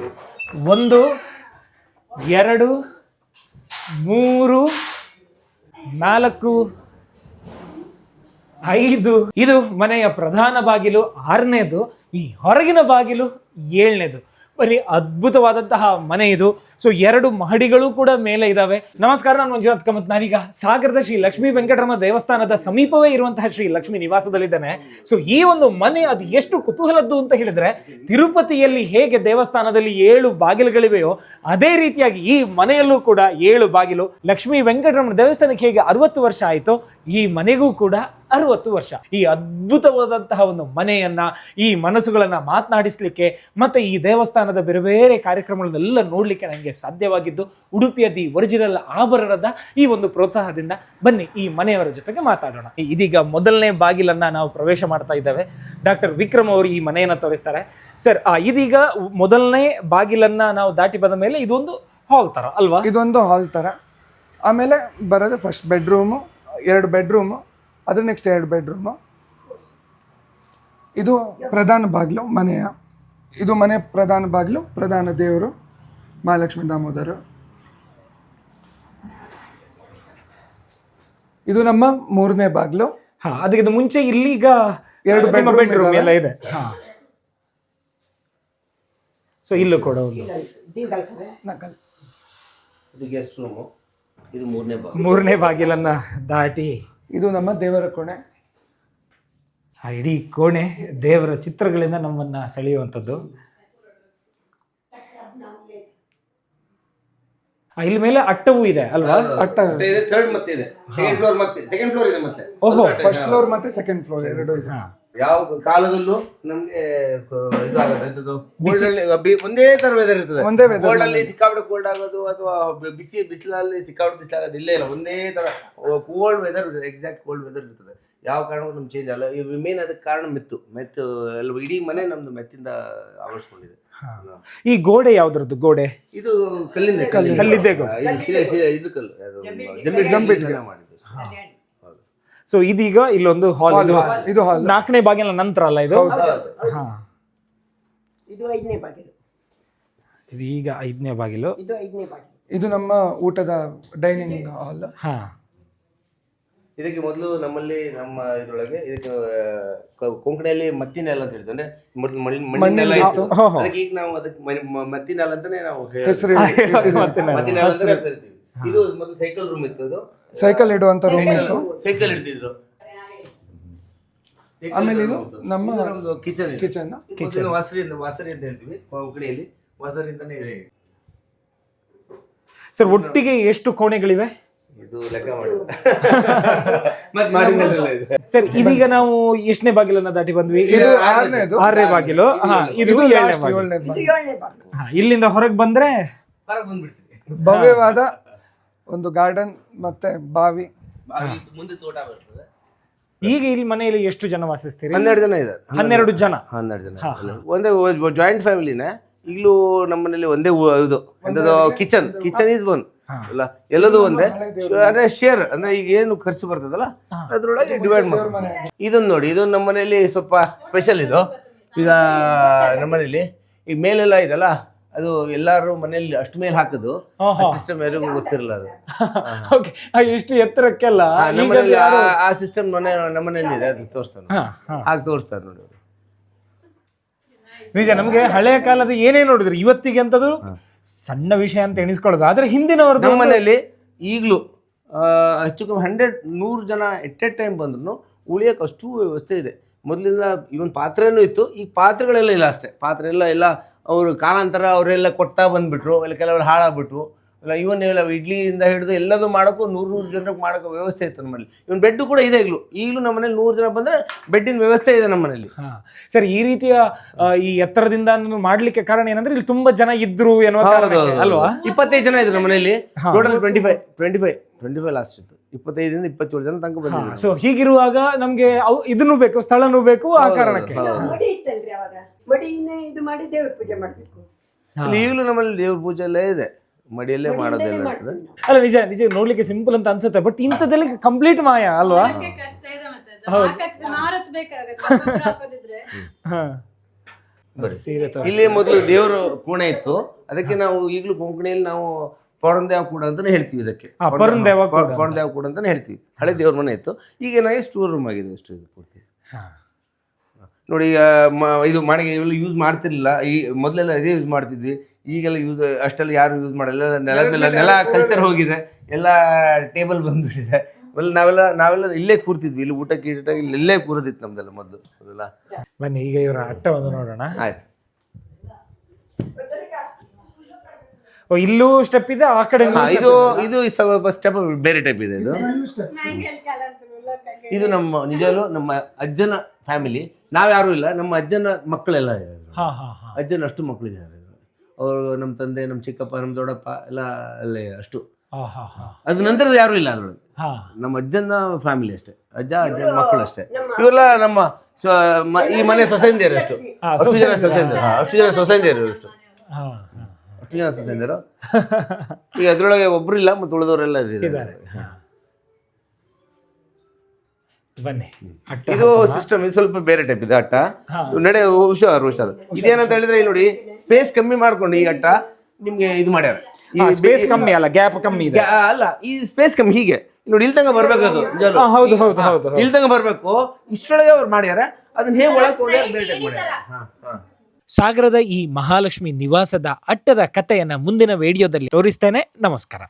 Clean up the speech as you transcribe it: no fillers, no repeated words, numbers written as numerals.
1 2 3 4 5 ಇದು ಮನೆಯ ಪ್ರಧಾನ ಬಾಗಿಲು 6ನೇದು. ಈ ಹೊರಗಿನ ಬಾಗಿಲು 7ನೇದು. ಬರೀ ಅದ್ಭುತವಾದಂತಹ ಮನೆ ಇದು. ಸೊ 2 ಮಹಡಿಗಳು ಕೂಡ ಮೇಲೆ ಇದಾವೆ. ನಮಸ್ಕಾರ, ನಾನು ಮಂಜುನಾಥ್ ಕಾಮತ್. ನಾನೀಗ ಸಾಗರದ ಶ್ರೀ ಲಕ್ಷ್ಮೀ ವೆಂಕಟರಮಣ ದೇವಸ್ಥಾನದ ಸಮೀಪವೇ ಇರುವಂತಹ ಶ್ರೀ ಲಕ್ಷ್ಮೀ ನಿವಾಸದಲ್ಲಿದ್ದೇನೆ. ಸೊ ಈ ಒಂದು ಮನೆ ಅದು ಎಷ್ಟು ಕುತೂಹಲದ್ದು ಅಂತ ಹೇಳಿದ್ರೆ, ತಿರುಪತಿಯಲ್ಲಿ ಹೇಗೆ ದೇವಸ್ಥಾನದಲ್ಲಿ 7 ಬಾಗಿಲುಗಳಿವೆಯೋ ಅದೇ ರೀತಿಯಾಗಿ ಈ ಮನೆಯಲ್ಲೂ ಕೂಡ 7 ಬಾಗಿಲು. ಲಕ್ಷ್ಮೀ ವೆಂಕಟರಮಣ ದೇವಸ್ಥಾನಕ್ಕೆ ಹೇಗೆ 60 ವರ್ಷ ಆಯಿತು, ಈ ಮನೆಗೂ ಕೂಡ 60 ವರ್ಷ. ಈ ಅದ್ಭುತವಾದಂತಹ ಒಂದು ಮನೆಯನ್ನ, ಈ ಮನಸ್ಸುಗಳನ್ನ ಮಾತನಾಡಿಸ್ಲಿಕ್ಕೆ ಮತ್ತೆ ಈ ದೇವಸ್ಥಾನದ ಬೇರೆ ಬೇರೆ ಕಾರ್ಯಕ್ರಮಗಳನ್ನೆಲ್ಲ ನೋಡ್ಲಿಕ್ಕೆ ನನಗೆ ಸಾಧ್ಯವಾಗಿದ್ದು ಉಡುಪಿಯ ದಿ ಒರಿಜಿನಲ್ ಆಭರಣದ ಈ ಒಂದು ಪ್ರೋತ್ಸಾಹದಿಂದ. ಬನ್ನಿ ಈ ಮನೆಯವರ ಜೊತೆಗೆ ಮಾತಾಡೋಣ. ಇದೀಗ ಮೊದಲನೇ ಬಾಗಿಲನ್ನ ನಾವು ಪ್ರವೇಶ ಮಾಡ್ತಾ ಇದ್ದೇವೆ. ಡಾಕ್ಟರ್ ವಿಕ್ರಮ್ ಅವರು ಈ ಮನೆಯನ್ನ ತೋರಿಸ್ತಾರೆ. ಸರ್, ಇದೀಗ ಮೊದಲನೇ ಬಾಗಿಲನ್ನ ನಾವು ದಾಟಿ ಬಂದ ಮೇಲೆ ಇದೊಂದು ಹಾಲ್ ತರ ಅಲ್ವಾ? ಇದೊಂದು ಹಾಲ್ ತರ. ಆಮೇಲೆ ಬರೋದು ಫಸ್ಟ್ ಬೆಡ್ರೂಮು, 2 ಬೆಡ್ರೂಮು, ಅದ್ರ ನೆಕ್ಸ್ಟ್ 2 ಬೆಡ್ರೂಮು. ಇದು ಪ್ರಧಾನ ಬಾಗಿಲು ಮನೆಯ. ಇದು ಮನೆ ಪ್ರಧಾನ ಬಾಗಿಲು, ಪ್ರಧಾನ ದೇವರು ಮಹಾಲಕ್ಷ್ಮೀ ದಾಮೋದರು. ಇದು ನಮ್ಮ 3ನೇ ಬಾಗಿಲು. ಅದಕ್ಕಿಂತ ಮುಂಚೆ ಇಲ್ಲಿ ಈಗ 2 ಬೆಡ್ರೂಮ್ ಎಲ್ಲ ಇದೆ. ಸೊ ಇಲ್ಲೂ ಕೂಡ ಒಂದು ನಕಲ್. ಇದು ಗೆಸ್ಟ್ ರೂಮು. ಇದು 3ನೇ ಬಾಗಿಲನ್ನ ದಾಟಿ ಇದು ನಮ್ಮ ದೇವರ ಕೋಣೆ. ಇಡೀ ಕೋಣೆ ದೇವರ ಚಿತ್ರಗಳಿಂದ ನಮ್ಮನ್ನ ಸೆಳೆಯುವಂಥದ್ದು. ಇಲ್ಲಿ ಮೇಲೆ ಅಟ್ಟವೂ ಇದೆ ಅಲ್ವಾ? ಅಟ್ಟ ಇದೆ, ಥರ್ಡ್ ಮತ್ತೆ ಇದೆ, ಸೆಕೆಂಡ್ ಫ್ಲೋರ್ ಮತ್ತೆ ಸೆಕೆಂಡ್ ಫ್ಲೋರ್ ಇದೆ ಮತ್ತೆ. ಓಹೋ, ಫಸ್ಟ್ ಫ್ಲೋರ್ ಮತ್ತೆ ಸೆಕೆಂಡ್ ಫ್ಲೋರ್ 2 ಇದೆ. ಯಾವ ಕಾಲದಲ್ಲೂ ನಮ್ಗೆ ಇದು ಆಗೋದು ಒಂದೇ ತರ ವೆದರ್ ಇರ್ತದೆ. ಒಂದೇ weather. ಕೋಲ್ಡ್ ಅಲ್ಲಿ ಸಿಕ್ಕಾಬಿಟ್ಟು ಕೋಲ್ಡ್ ಆಗೋದು ಅಥವಾ ಬಿಸಿಲಲ್ಲಿ ಸಿಕ್ಕಾಬಿಟ್ಟು ಬಿಸಿಲಾಗೋದು ಇಲ್ಲೇ ಇಲ್ಲ. ಒಂದೇ ತರ cold weather, exact cold weather ಇರ್ತದೆ. ಯಾವ ಕಾರಣಕ್ಕೂ ನಮ್ಗೆ ಚೇಂಜ್ ಅಲ್ಲ. ಮೇನ್ ಅದಕ್ಕೆ ಕಾರಣ ಮೆತ್ತು ಎಲ್ಲ ಇಡೀ ಮನೆ ನಮ್ದು ಮೆತ್ತಿಂದ ಆವರಿಸ್ಕೊಂಡಿದೆ. ಈ ಗೋಡೆ ಯಾವ್ದ್ರದ್ದು ಗೋಡೆ? ಇದು ಕಲ್ಲಿದ್ದೆ ಇದು ಕಲ್ಲು ಜಂಬಿಟ್ಟಿಗೆ ಮಾಡಿದ್ದು. ಸೊ ಇದೀಗ ಇಲ್ಲೊಂದು ಹಾಲ್. ಇದು ಹಾಲ್ 4ನೇ ಬಾಗಿಲ ನಂತರ ಅಲ್ಲ ಇದು? ಇದು 5ನೇ ಬಾಗಿಲು. ಈಗ 5ನೇ ಬಾಗಿಲು. ಇದು ನಮ್ಮ ಊಟದ ಡೈನಿಂಗ್ ಹಾಲ್. ಇದಕ್ಕೆ ಮೊದಲು ನಮ್ಮಲ್ಲಿ ನಮ್ಮ ಇದ್ರೊಳಗೆ ಇದಕ್ಕೆ ಕೊಂಕಣಿಯಲ್ಲಿ ಮತ್ತಿನೆಲ್ಲ ಅಂತ ಹೇಳ್ತೀವಿ. ಅಂದ್ರೆ ಮೊದಲು ಮಣ್ಣಿನೆಲ್ಲ ಇತ್ತು. ಅದಕ್ಕೆ ಈಗ ನಾವು ಅದಕ್ಕೆ ಮತ್ತಿನೆಲ್ಲ ಅಂತಾನೆ ನಾವು ಹೆಸರು ಮತ್ತಿನೆಲ್ಲ ಅಂತಾನೆ ಕರಿತೀವಿ. ಇದು ಮೊದಲು ಸೈಕಲ್ ರೂಮ್ ಇತ್ತು. ಅದು ಸೈಕಲ್ ಇಡುವಂತ ರೂಮ್ ಇತ್ತು. ಸೈಕಲ್ ಇಡ್ತಿದ್ರು. ಆಮೇಲೆ ಇದು ನಮ್ಮ ಕಿಚನ್ ವಾಸರಿ ಅಂತ ಹೇಳ್ತೀವಿ ಕೊಂಕಣಿಯಲ್ಲಿ. ವಾಸರಿ ಅಂತಾನೆ ಇದೆ. ಸರ್, ಒಟ್ಟಿಗೆ ಎಷ್ಟು ಕೋಣೆಗಳಿವೆ? ಇದು ಲೆಕ್ಕ ಮಾಡಿ. ಸರ್, ಇದೀಗ ನಾವು ಎಷ್ಟನೇ ಬಾಗಿಲನ್ನ ದಾಟಿ ಬಂದ್ವಿ? ಇದು 6ನೇ ಬಾಗಿಲು. ಇದು 7ನೇ ಬಾಗಿಲು. ಇಲ್ಲಿಂದ ಹೊರಗೆ ಬಂದ್ರೆ ಹೊರಗೆ ಬಂದ್ಬಿಡ್ತೀವಿ. ಭವ್ಯವಾದ ಒಂದು ಗಾರ್ಡನ್ ಮತ್ತೆ ಬಾವಿ, ಮುಂದೆ ತೋಟ ಬರ್ತದೆ. ಈಗ ಇಲ್ಲಿ ಮನೆಯಲ್ಲಿ ಎಷ್ಟು ಜನ ವಾಸಿಸ್ತೀರಿ? 12 ಜನ ಇದ್ದಾರೆ. 12 ಜನ. 12 ಜನ ಒಂದೇ ಜಾಯಿಂಟ್ ಫ್ಯಾಮಿಲಿನೇ. ಈಗಲೂ ನಮ್ಮ ಮನೇಲಿ ಒಂದೇ ಇದು ಕಿಚನ್ ಈಸ್ ಒನ್ ಅಲ್ಲ, ಎಲ್ಲದೂ ಒಂದೇ. ಅಂದ್ರೆ ಶೇರ್ ಅಂದ್ರೆ ಈಗ ಏನು ಖರ್ಚು ಬರ್ತದಲ್ಲ ಅದ್ರೊಳಗೆ ಡಿವೈಡ್ ಮಾಡಿ. ಇದನ್ನ ನೋಡಿ, ಇದು ನಮ್ಮ ಮನೆಯಲ್ಲಿ ಸ್ವಲ್ಪ ಸ್ಪೆಷಲ್. ಇದು ಈಗ ನಮ್ಮ ಮನೇಲಿ ಈಗ ಮೇಲೆಲ್ಲ ಇದಲ್ಲ, ಅದು ಎಲ್ಲಾರು ಮನೆಯಲ್ಲಿ ಅಷ್ಟು ಮೇಲೆ ಹಾಕೋದು ಸಿಸ್ಟಮ್ ಯಾರಿಗೂ ಗೊತ್ತಿರಲ್ಲ. ಅದು ಎಷ್ಟು ಎತ್ತರಕ್ಕೆಲ್ಲ ನಮ್ಮನೇಲಿ ಆ ಸಿಸ್ಟಮ್ ನಮ್ಮ ಮನೇಲಿ ಇದೆ. ಅದು ತೋರಿಸ್ತಾನೆ, ಹಾಗೆ ತೋರಿಸ್ತಾರೆ ನೋಡಿ. ನಿಜ, ನಮ್ಗೆ ಹಳೆಯ ಕಾಲದ ಏನೇ ನೋಡಿದ್ರು ಇವತ್ತಿಗೆ ಅಂತದ್ದು ಸಣ್ಣ ವಿಷಯ ಅಂತ ಎಣಿಸ್ಕೊಳ್ಳೋದು. ಆದ್ರೆ ಹಿಂದಿನವ್ರ ನಮ್ಮ ಮನೆಯಲ್ಲಿ ಈಗಲೂ ಹೆಚ್ಚು ಕಮ್ಮಿ 100 ಜನ ಎಟ್ ಎ ಟೈಮ್ ಬಂದ್ರು ಉಳಿಯಕ್ಕೆ ಅಷ್ಟು ವ್ಯವಸ್ಥೆ ಇದೆ. ಮೊದಲಿಂದ ಇವನ್ ಪಾತ್ರೆನೂ ಇತ್ತು, ಈಗ ಪಾತ್ರೆಗಳೆಲ್ಲ ಇಲ್ಲ ಅಷ್ಟೇ. ಪಾತ್ರೆ ಎಲ್ಲ ಅವರು ಕಾಲಾಂತರ ಅವರೆಲ್ಲ ಕೊಡ್ತಾ ಬಂದ್ಬಿಟ್ರು. ಇಲ್ಲ ಕೆಲವರು ಹಾಳಾಗ್ಬಿಟ್ರು. ಇಲ್ಲ ಇವನ್ ಎಲ್ಲ ಇಡ್ಲಿಯಿಂದ ಹಿಡಿದು ಎಲ್ಲದೂ ಮಾಡೋಕ್ಕೂ 100 ಜನಕ್ಕೆ ಮಾಡೋಕ್ಕೂ ವ್ಯವಸ್ಥೆ ಇತ್ತು ನಮ್ಮಲ್ಲಿ. ಇವನ್ ಬೆಡ್ ಕೂಡ ಇದೆ. ಈಗಲೂ ನಮ್ಮ ಮನೇಲಿ 100 ಜನ ಬಂದ್ರೆ ಬೆಡ್ಡಿನ ವ್ಯವಸ್ಥೆ ಇದೆ ನಮ್ಮ ಮನೇಲಿ. ಸರ್, ಈ ರೀತಿಯ ಈ ಎತ್ತರದಿಂದ ಮಾಡ್ಲಿಕ್ಕೆ ಕಾರಣ ಏನಂದ್ರೆ ಇಲ್ಲಿ ತುಂಬಾ ಜನ ಇದ್ರು ಏನೋ ಅಲ್ವಾ? 25 ಜನ ಇದ್ರು ನಮ್ಮ ಮನೇಲಿ. ಟೋಟಲ್ 25 ಲಾಸ್ಟ್ ಇತ್ತು. 25ರಿಂದ 27 ಜನ ತನಕ ಬಂದಿದ್ರು. ಸೊ ಹೀಗಿರುವಾಗ ನಮ್ಗೆ ಇದನ್ನು ಬೇಕು, ಸ್ಥಳನೂ ಬೇಕು. ಆ ಕಾರಣಕ್ಕೆ ಮಡಿ ಇತ್ತಲ್ರಿ ಅವಾಗ. ಮಡಿಯಿಂದ ಇದು ಮಾಡಿ ದೇವ್ರ ಪೂಜೆ ಮಾಡ್ಬೇಕು. ಈಗಲೂ ನಮ್ಮಲ್ಲಿ ದೇವ್ರ ಪೂಜೆ ಎಲ್ಲ ಇದೆ. ಮಡಿಯಲ್ಲೇ ಮಾಡೋದೆಲ್ಲ ಇರ್ತದೆ. ಅಲ್ಲ, ನಿಜ ನೋಡ್ಲಿಕ್ಕೆ ಸಿಂಪಲ್ ಅಂತ ಅನ್ಸುತ್ತೆ, ಬಟ್ ಇಂಥದ್ದೆಲ್ಲ ಕಂಪ್ಲೀಟ್ ಮಾಯ ಅಲ್ವಾ? ಸೀರೆ ಇಲ್ಲಿ ಮೊದಲು ದೇವರು ಕೋಣೆ ಇತ್ತು, ಅದಕ್ಕೆ ನಾವು ಈಗಲೂ ಕೊಂಕಣಿಯಲ್ಲಿ ನಾವು ಪೊರಂದೇವ ಕೂಡ ಅಂತಾನೆ ಹೇಳ್ತೀವಿ ಇದಕ್ಕೆ. ಪೊರಂದೇವ ಕೂಡ ಅಂತಾನೆ ಹೇಳ್ತೀವಿ. ಹಳೆ ದೇವ್ರ ಮನೆ ಇತ್ತು, ಈಗ ಏನಾಗಿ ಸ್ಟೋರ್ ರೂಮ್ ಆಗಿದೆ ಅಷ್ಟು ಇದು ಪೂರ್ತಿ. ನೋಡಿ ಈಗ ಇದು ಮನೆಗೆ ಇವೆಲ್ಲ ಯೂಸ್ ಮಾಡ್ತಿರ್ಲಿಲ್ಲ, ಈ ಮೊದಲೆಲ್ಲ ಇದೇ ಯೂಸ್ ಮಾಡ್ತಿದ್ವಿ, ಈಗೆಲ್ಲ ಯೂಸ್ ಅಷ್ಟೆಲ್ಲ ಯಾರು ಯೂಸ್ ಮಾಡಲ್ಲ. ನೆಲ ಕಲ್ಚರ್ ಹೋಗಿದೆ, ಎಲ್ಲ ಟೇಬಲ್ ಬಂದ್ಬಿಟ್ಟಿದೆ. ನಾವೆಲ್ಲ ಇಲ್ಲೇ ಕೂರ್ತಿದ್ವಿ, ಇಲ್ಲಿ ಊಟಕ್ಕೆ ಇಲ್ಲೇ ಕೂರೋದಿತ್ತು ನಮ್ದೆಲ್ಲ ಮೊದಲು ಅದೆಲ್ಲ. ಬನ್ನಿ ಈಗ ಇವರ ಅಟ್ಟ ಒಂದು ನೋಡೋಣ. ಆಯ್ತು. ಇಲ್ಲೂ ಸ್ಟೆಪ್ ಇದೆ, ಆ ಕಡೆ ಇದು ಸ್ವಲ್ಪ ಸ್ಟೆಪ್ ಬೇರೆ ಟೈಪ್ ಇದೆ. ಇದು ನಮ್ಮ ನಿಜವೂ ನಮ್ಮ ಅಜ್ಜನ ಫ್ಯಾಮಿಲಿ, ನಾವ್ಯಾರು ಇಲ್ಲ, ನಮ್ಮ ಅಜ್ಜನ ಮಕ್ಕಳೆಲ್ಲ ಇದ್ದಾರೆ. ಅಜ್ಜನ ಅಷ್ಟು ಮಕ್ಕಳಿದ್ದಾರೆ ಅವರು, ನಮ್ಮ ತಂದೆ, ನಮ್ಮ ಚಿಕ್ಕಪ್ಪ, ನಮ್ಮ ದೊಡ್ಡಪ್ಪ ಎಲ್ಲ ಅಲ್ಲೇ ಅಷ್ಟು. ಅದ್ರ ನಂತರದ ಯಾರು ಇಲ್ಲ ಅದ್ರೊಳಗೆ, ನಮ್ಮ ಅಜ್ಜನ ಫ್ಯಾಮಿಲಿ ಅಷ್ಟೇ, ಅಜ್ಜನ ಮಕ್ಕಳು ಅಷ್ಟೇ. ಇವೆಲ್ಲ ನಮ್ಮ ಈ ಮನೆ ಸೊಸೈಟಿಯರು ಅಷ್ಟು, ಅಷ್ಟು ಜನ ಸೊಸೈಟಿಯರು ಅಷ್ಟು, ಅಷ್ಟು ಜನ ಸೊಸೈಟಿಯರು. ಈಗ ಅದ್ರೊಳಗೆ ಒಬ್ರು ಇಲ್ಲ, ಮತ್ತೆ ಉಳಿದವರೆಲ್ಲ ಇದ್ದಾರೆ. ಬನ್ನಿ ಇದು ಸಿಸ್ಟಮ್ ಇದು ಸ್ವಲ್ಪ ಬೇರೆ ಟೈಪ್ ಇದೆ ಅಟ್ಟ. ನಡೆ ಹುಷಾರು. ಇದೇನಂತ ಹೇಳಿದ್ರೆ ನೋಡಿ, ಸ್ಪೇಸ್ ಕಮ್ಮಿ ಮಾಡ್ಕೊಂಡು ಈ ಅಟ್ಟ ನಿಮ್ಗೆ ಇದು ಮಾಡ್ಯಾರ. ಸ್ಪೇಸ್ ಕಮ್ಮಿ ಅಲ್ಲ, ಗ್ಯಾಪ್ ಕಮ್ಮಿ ಇದೆ ಅಲ್ಲ, ಈ ಸ್ಪೇಸ್ ಕಮ್ಮಿ. ಹೀಗೆ ನೋಡಿ, ಇಲ್ಲಿ ತನಕ ಬರ್ಬೇಕು, ಅದು ಹೌದು ಹೌದು ಹೌದು, ಇಲ್ಲಿ ತನಕ ಬರ್ಬೇಕು. ಇಷ್ಟೊಳಗೆ ಅವ್ರು ಮಾಡ್ಯಾರ, ಅದನ್ನ ಹೇಗೆ ಒಳಗೆ ಬೇರೆ ಟೈಪ್ ಮಾಡ್ಯಾರ. ಸಾಗರದ ಈ ಮಹಾಲಕ್ಷ್ಮಿ ನಿವಾಸದ ಅಟ್ಟದ ಕಥೆಯನ್ನ ಮುಂದಿನ ವಿಡಿಯೋದಲ್ಲಿ ತೋರಿಸ್ತೇನೆ. ನಮಸ್ಕಾರ.